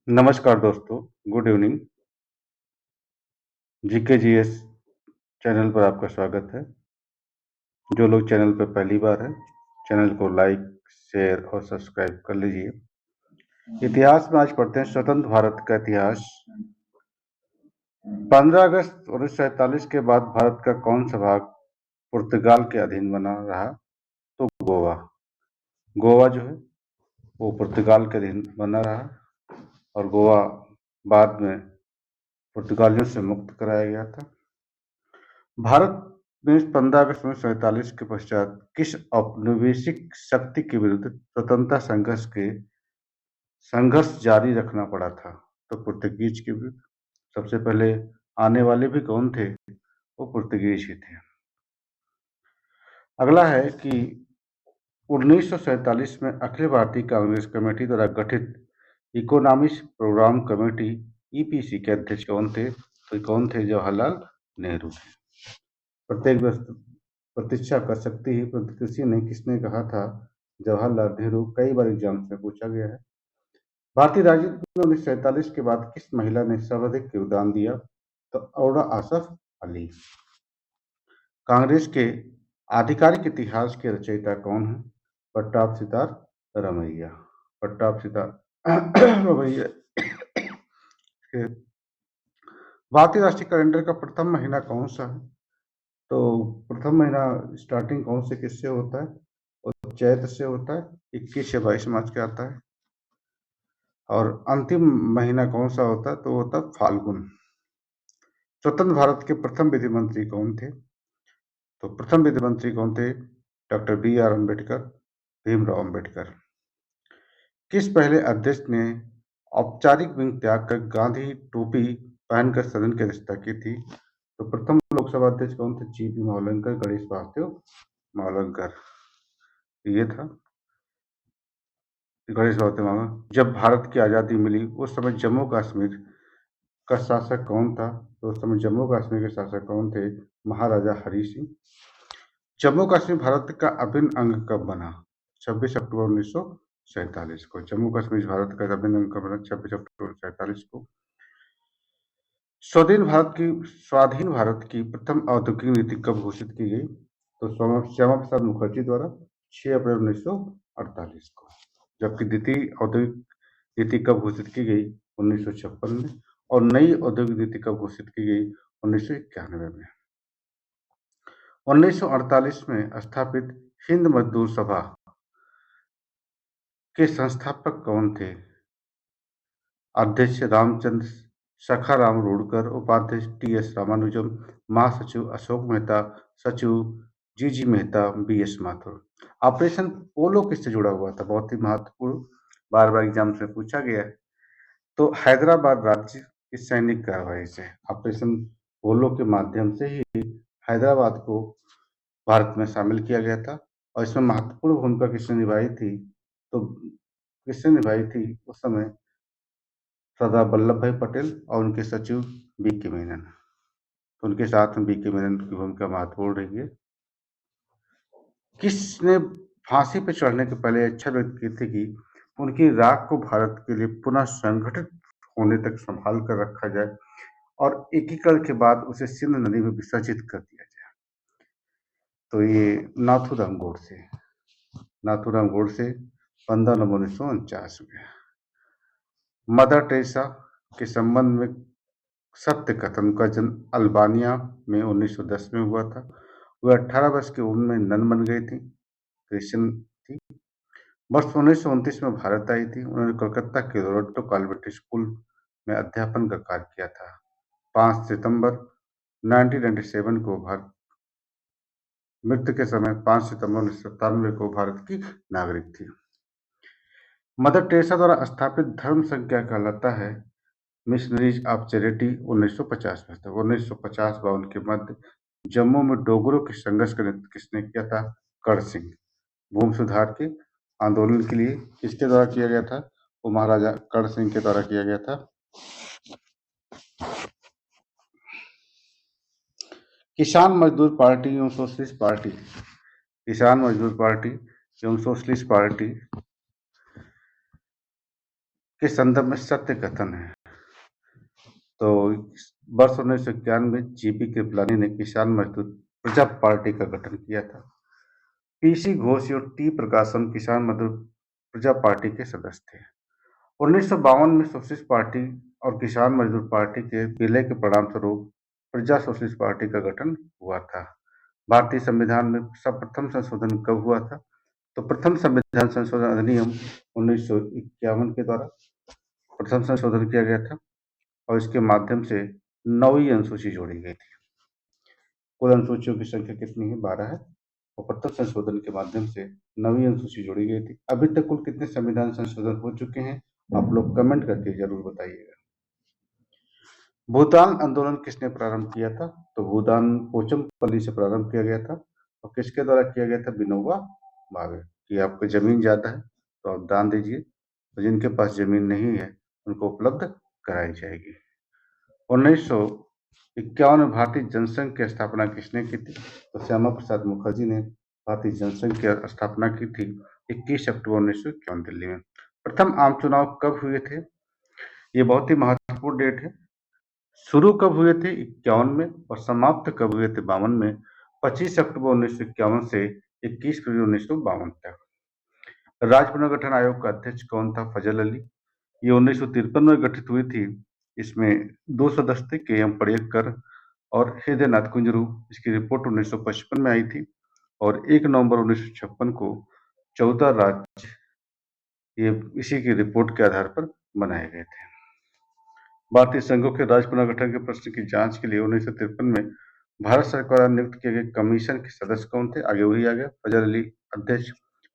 नमस्कार दोस्तों, good evening. GK GS channel पर आपका स्वागत है। जो लोग चैनल पर पहली बार हैं, चैनल को लाइक, शेयर और सब्सक्राइब कर लीजिए। इतिहास में आज पढ़ते हैं स्वतंत्र भारत का इतिहास। 15 अगस्त 1947 के बाद भारत का कौन सा भाग पुर्तगाल के अधीन बना रहा? तो गोवा। गोवा जो है वो पुर्तगाल के अधीन बना रहा और गोवा बाद में पुर्तगालियों से मुक्त कराया गया था। भारत ने 15 अगस्त 1947 के पश्चात किस औपनिवेशिक शक्ति के विरुद्ध स्वतंत्रता संघर्ष जारी रखना पड़ा था? तो पुर्तगीज के विरुद्ध। सबसे पहले आने वाले भी कौन थे? वो पुर्तगीज ही थे। अगला है कि 1947 में अखिल भारतीय कांग्रेस कमेटी द्वारा गठित इकोनॉमिक्स प्रोग्राम कमेटी ईपीसी के अध्यक्ष कौन थे? तो कौन थे? जवाहरलाल नेहरू थे। प्रत्येक प्रतीक्षा कर सकती है, परंतु किसी ने किसने कहा था? जवाहरलाल नेहरू। कई बार एग्जाम्स में पूछा गया है। भारतीय राजनीति में 1947 के बाद किस महिला ने सर्वाधिक योगदान दिया? तो औरा आसफ अली। कांग्रेस के आधिकारिक इतिहास के रचयिता कौन है? पट्टाभ सितार रमैया। पट्टाभ सितार रमैया। भारतीय राष्ट्रीय कैलेंडर का प्रथम महीना कौन सा है? तो प्रथम महीना स्टार्टिंग कौन से किससे होता है? और चैत से होता है, 21 या 22 मार्च के आता है। और अंतिम महीना कौन सा होता है? तो होता है फाल्गुन। स्वतंत्र भारत के प्रथम विधि मंत्री कौन थे? तो प्रथम विधि मंत्री कौन थे? Doctor B R Ambedkar, Bhimrao Ambedkar. किस पहले अध्यक्ष ने औपचारिक विंग त्याग कर गांधी टोपी पहनकर सदन की अध्यक्षता की थी? तो प्रथम लोकसभा अध्यक्ष कौन थे? जीपी मावलंकर, गणेश वासुदेव मावलंकर। ये था गणेश वासुदेव मावलंकर। जब भारत की आजादी मिली उस समय जम्मू कश्मीर का शासक कौन था? तो उस समय जम्मू कश्मीर के शासक कौन थे? महाराजा हरि सिंह। जम्मू कश्मीर भारत का अभिन्न अंग कब बना? 26 अक्टूबर 1947 को। जम्मू कश्मीर भारत का अभिन्न अंग कब बना? 26 अक्टूबर 1947 को। स्वाधीन भारत की प्रथम औद्योगिक नीति कब घोषित की गई? तो श्यामा प्रसाद मुखर्जी द्वारा 6 अप्रैल 1948 को। जबकि द्वितीय औद्योगिक नीति कब घोषित की गई? 1956 में। और नई औद्योगिक नीति कब घोषित की गई? 1991 में। 1948 में स्थापित हिंद मजदूर सभा के संस्थापक कौन थे? अध्यक्ष रामचंद्र सखाराम रूड़कर, उपाध्यक्ष टी.एस. रामानुजम, महासचिव अशोक मेहता, सचिव जी मेहता, बी.एस. माथुर। ऑपरेशन पोलो किससे जुड़ा हुआ था? बहुत ही महत्वपूर्ण, बार बार एग्जाम्स में पूछा गया है। तो हैदराबाद राज्य की सैनिक कार्रवाई से, ऑपरेशन पोलो के माध्यम से ही हैदराबाद को भारत में शामिल किया गया था। और इसमें महत्वपूर्ण भूमिका किसने निभाई थी? तो किसने निभाई थी उस समय? सरदार वल्लभ भाई पटेल और उनके सचिव बी.के. मेनन। तो उनके साथ में बी.के. मेनन की भूमिका महत्वपूर्ण रही है। किसने फांसी पर चढ़ने के पहले इच्छा व्यक्त की थी कि उनकी राख को भारत के लिए पुनः संगठित होने तक संभाल कर रखा जाए और एकीकरण के बाद उसे सिंध नदी में विसर्जित कर दिया जाए? तो ये नाथूराम गोडसे। नाथूराम गोडसे 15 नवंबर 1949 में। मदर टेरेसा के संबंध में सत्य कथन का जन्म अल्बानिया में 1910 में हुआ था। वह 18 वर्ष की उम्र में नन बन गई थी, क्रिश्चियन थी। वर्ष 1929 में भारत आई थी। उन्होंने कोलकाता के रोटो कॉन्वेंट स्कूल में अध्यापन का कार्य किया था। 5 सितंबर 1997 को भारत मृत्यु के समय 5 सितंबर 1997 को भारत की नागरिक थी। मदर टेरेसा द्वारा स्थापित धर्म संघ क्या कहलाता है? Missionaries of charity. 1950 में था। 1950-52 के मध्य जम्मू में डोगरों के संघर्ष का नेतृत्व किसने किया था? कर्ण सिंह। भूमि सुधार के आंदोलन के लिए किसके द्वारा किया गया था? वो महाराजा कर्ण सिंह के द्वारा किया गया था। किसान मजदूर पार्टी एवं सोशलिस्ट पार्टी, किसान मजदूर पार्टी एवं सोशलिस्ट पार्टी के संदर्भ में सत्य कथन है। तो वर्ष 1991 में जीपी कृपलानी ने किसान मजदूर प्रजा पार्टी का गठन किया था। पीसी घोष और टी प्रकाशम किसान मजदूर प्रजा पार्टी के सदस्य थे। 1952 में सोशलिस्ट पार्टी और किसान मजदूर पार्टी के विलय के परिणाम स्वरूप प्रजा सोशलिस्ट पार्टी का गठन हुआ था। भारतीय संविधान में सर्वप्रथम संशोधन कब हुआ था? तो प्रथम संविधान संशोधन अधिनियम 1951 के द्वारा प्रथम संशोधन किया गया था और इसके माध्यम से 9वीं अनुसूची जोड़ी गई थी। कुल अनुसूचियों की संख्या कितनी है? 12 है और प्रथम संशोधन के माध्यम से 9वीं अनुसूची जोड़ी गई थी। अभी तक कुल कितने संविधान संशोधन हो चुके हैं? आप लोग कमेंट करके जरूर बताइएगा। भूदान आंदोलन किसने प्रारंभ किया था? तो भूदान पोचमपल्ली से प्रारंभ किया गया था और किसके द्वारा किया गया था? विनोबा भावे। कि आपको जमीन ज्यादा है तो आप दान दीजिए, तो जिनके पास जमीन नहीं है उनको उपलब्ध कराई जाएगी। 1951 में भारतीय जनसंघ की स्थापना किसने की थी? तो श्यामा प्रसाद मुखर्जी ने भारतीय जनसंघ की स्थापना की थी 21 अक्टूबर 1951 दिल्ली में। प्रथम आम चुनाव कब हुए थे? ये बहुत ही महत्वपूर्ण डेट है। शुरू कब हुए थे? 51 में और समाप्त कब हुए थे? 52 में। 25 अक्टूबर 1951 से 21 फरवरी 1952 तक। राज्य पुनर्गठन आयोग का अध्यक्ष कौन था? फजल अली। ये 1953 में गठित हुई थी। इसमें 2 सदस्य थे, के एम पड़ेकर और हृदयनाथ कुंजरू। इसकी रिपोर्ट 1955 में आई थी और 1 नवंबर 1956 को 14 राज्य ये इसी की रिपोर्ट के आधार पर बनाए गए थे। भारतीय संघों के राज्य पुनर्गठन के प्रश्न की जांच के लिए 1953 में भारत सरकार द्वारा नियुक्त किए गए कमीशन के सदस्य कौन थे? आगे वही आ गया, फजल अली अध्यक्ष,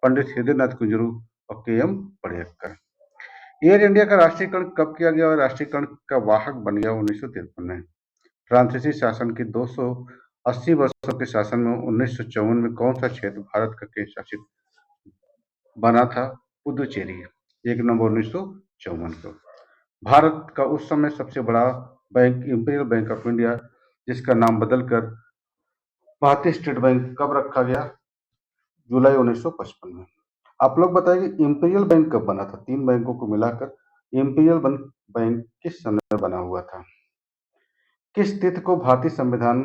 पंडित हृदयनाथ कुंजरू और के एम पड़ेकर। एयर इंडिया का राष्ट्रीयकरण कब किया गया और राष्ट्रीयकरण का वाहक बन गया? 1953 में। फ्रांसीसी शासन के 280 वर्षों के शासन में 1954 में कौन सा क्षेत्र भारत का केंद्र शासित बना था? पुदुचेरी। 1 नवंबर 1954 को। भारत का उस समय सबसे बड़ा bank imperial bank of India, जिसका नाम बदलकर भारतीय स्टेट बैंक कब रखा गया? जुलाई 1955 में। आप लोग बताइए इंपीरियल बैंक कब बना था? 3 बैंकों को मिलाकर इंपीरियल बैंक किस समय बना हुआ था? किस तिथि को भारतीय संविधान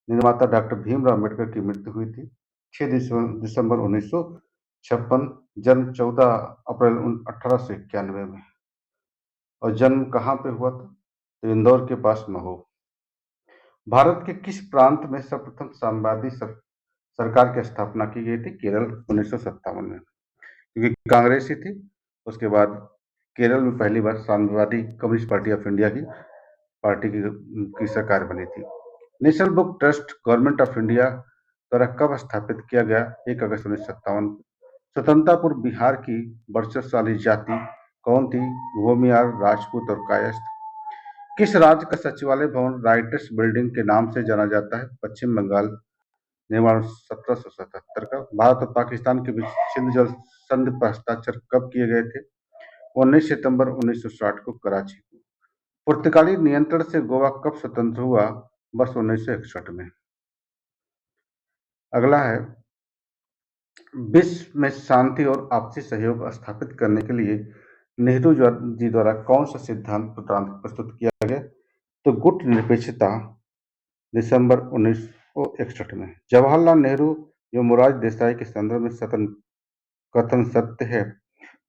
निर्माता डॉक्टर भीमराव अम्बेडकर की मृत्यु हुई थी? 6 दिसंबर 1956। जन्म 14 अप्रैल 1891 में। और जन्म कहाँ पे हुआ था? तो इंदौर के पास महो। भारत के किस प्रांत में सर्वप्रथम साम्यवादी सरकार की स्थापना की गई थी? केरल 1957 में। क्योंकि कांग्रेस ही थी, उसके बाद केरल में पहली बार साम्यवादी कम्युनिस्ट पार्टी ऑफ इंडिया की सरकार बनी थी। National book trust government of India द्वारा कब स्थापित किया गया? 1 अगस्त 1957। स्वतंत्रता पूर्व बिहार की वर्चस्वशाली जाति कौन थी? भूमिहार, राजपूत और कायस्थ। किस राज्य का सचिवालय भवन राइटर्स बिल्डिंग के नाम से जाना जाता है? पश्चिम बंगाल। निर्माण 1777 का। भारत और पाकिस्तान के बीच सिंधु जल संधि पर हस्ताक्षर कब किए गए थे? 19 सितंबर 1960 को कराची को। पुर्तगाली नियंत्रण से गोवा कब स्वतंत्र हुआ? वर्ष 1961 में। अगला है, विश्व में शांति और आपसी सहयोग स्थापित करने के लिए नेहरू जी द्वारा कौन सा सिद्धांत प्रस्तुत किया गया? तो गुट निरपेक्षता, दिसंबर 1961 में। जवाहरलाल नेहरू एवं मोरारजी देसाई के संदर्भ में कथन सत्य है।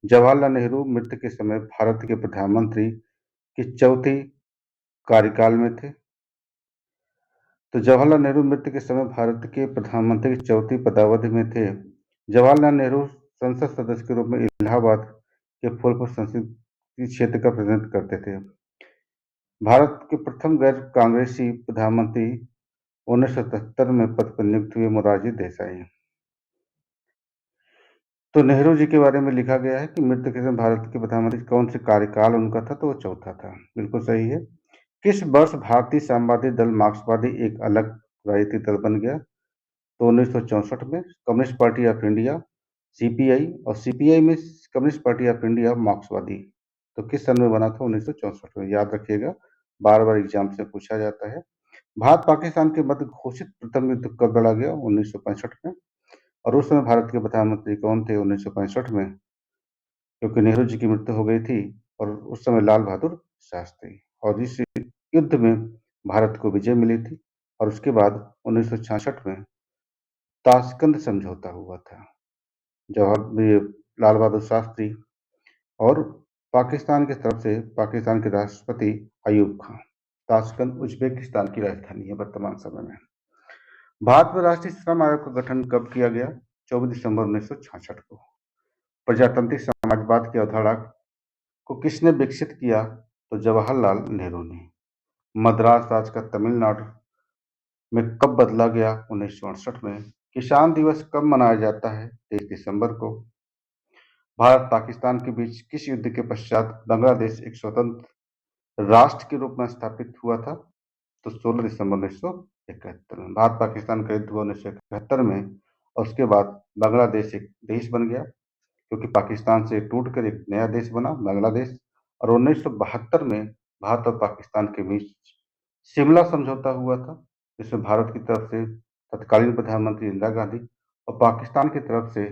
जवाहरलाल नेहरू मृत्यु के समय भारत के प्रधानमंत्री की चौथी कार्यकाल में थे। तो जवाहरलाल नेहरू मृत्यु के समय भारत के प्रधानमंत्री की चौथी पदावधि में थे। जवाहरलाल नेहरू संसद सदस्य के रूप में इलाहाबाद के फूलपुर संसदीय क्षेत्र का प्रतिनिधित्व करते थे। भारत के प्रथम गैर कांग्रेसी प्रधानमंत्री 1977 में पद पर नियुक्त हुए मोरारजी देसाई। तो नेहरू जी के बारे में लिखा गया है कि मृत्यु के समय भारत के प्रधानमंत्री कौन से कार्यकाल उनका था? तो वो चौथा था। बिल्कुल सही है। किस वर्ष भारतीय साम्यवादी दल मार्क्सवादी एक अलग राजनीतिक दल बन गया? तो 1964 में। Communist party of India CPI और सीपीआई में कम्युनिस्ट पार्टी ऑफ इंडिया मार्क्सवादी। तो किस सन में बना था? 1964 में। याद रखिएगा, बार बार एग्जाम से पूछा जाता है। भारत पाकिस्तान के मध्य घोषित प्रथम युद्ध कब लड़ा गया? 1965 में। और उस समय भारत के प्रधानमंत्री कौन थे 1965 में? क्योंकि नेहरू जी की मृत्यु हो गई थी और उस समय लाल बहादुर शास्त्री। और इस युद्ध में भारत को विजय मिली थी और उसके बाद 1966 में ताशकंद समझौता हुआ था। जवाहर ये लाल बहादुर शास्त्री और पाकिस्तान की तरफ से पाकिस्तान के राष्ट्रपति अयूब खान। ताशकंद उज्बेकिस्तान की राजधानी है वर्तमान समय में। भारत में राष्ट्रीय श्रम आयोग का गठन कब किया गया? 24 दिसंबर 1966 को। प्रजातांत्रिक समाजवाद की अवधारणा को किसने विकसित किया? तो जवाहरलाल नेहरू ने। मद्रास राज्य का तमिलनाडु में कब बदला गया? 1968 में। किसान दिवस कब मनाया जाता है? 23 दिसंबर को। भारत पाकिस्तान के बीच किस युद्ध के पश्चात बांग्लादेश एक स्वतंत्र राष्ट्र के रूप में स्थापित हुआ था? तो 16 दिसंबर 1971 में। भारत पाकिस्तान का युद्ध हुआ 1971 में और उसके बाद बांग्लादेश एक देश बन गया, क्योंकि पाकिस्तान से टूटकर एक नया देश बना बांग्लादेश। और 1972 में भारत और पाकिस्तान के बीच शिमला समझौता हुआ था, जिसमें भारत की तरफ से तत्कालीन प्रधानमंत्री इंदिरा गांधी और पाकिस्तान की तरफ से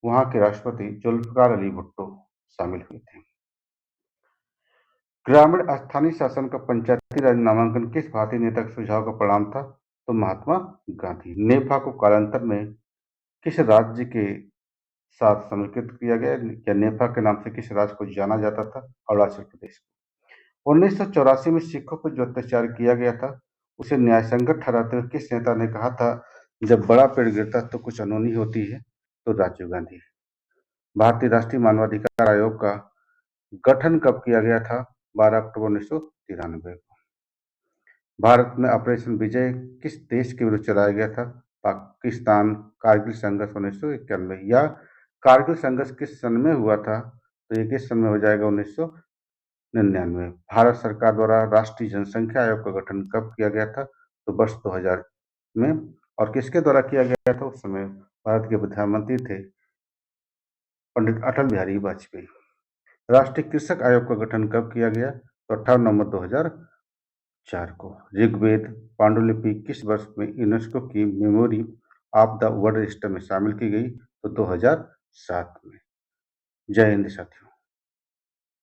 वहां के राष्ट्रपति जुल्फिकार अली भुट्टो शामिल हुए थे। ग्रामीण स्थानीय शासन का पंचायती राज नामांकन किस भारतीय नेता के सुझाव का परिणाम था? तो महात्मा गांधी। नेफा को कालांतर में किस राज्य के साथ समेकित किया गया, या नेफा के नाम से किस राज्य को जाना जाता था? अरुणाचल प्रदेश। 1984 में सिखों पर जो अत्याचार किया गया था उसे न्यायसंगत ठहराते हुए किस नेता ने कहा था, जब बड़ा पेड़ गिरता तो कुछ अनहोनी होती है? तो राजीव गांधी। भारतीय राष्ट्रीय मानवाधिकार आयोग का गठन कब किया गया था? 12 अक्टूबर 1993 को। भारत में ऑपरेशन विजय किस देश के विरुद्ध चलाया गया था? पाकिस्तान। कारगिल संघर्ष 1991। या कारगिल संघर्ष किस सन में हुआ था? तो ये किस सन में हो जाएगा? 1999। भारत सरकार द्वारा राष्ट्रीय जनसंख्या आयोग का गठन कब किया गया था? तो वर्ष 2000 में। और किसके द्वारा किया गया था? उस समय भारत के प्रधानमंत्री थे पंडित अटल बिहारी वाजपेयी। राष्ट्रीय कृषक आयोग का गठन कब किया गया? तो 18 नवंबर 2004 को। ऋग्वेद पांडुलिपि किस वर्ष में यूनेस्को की memory of the world register में शामिल की गई? तो 2007 में। जय हिंद साथियों।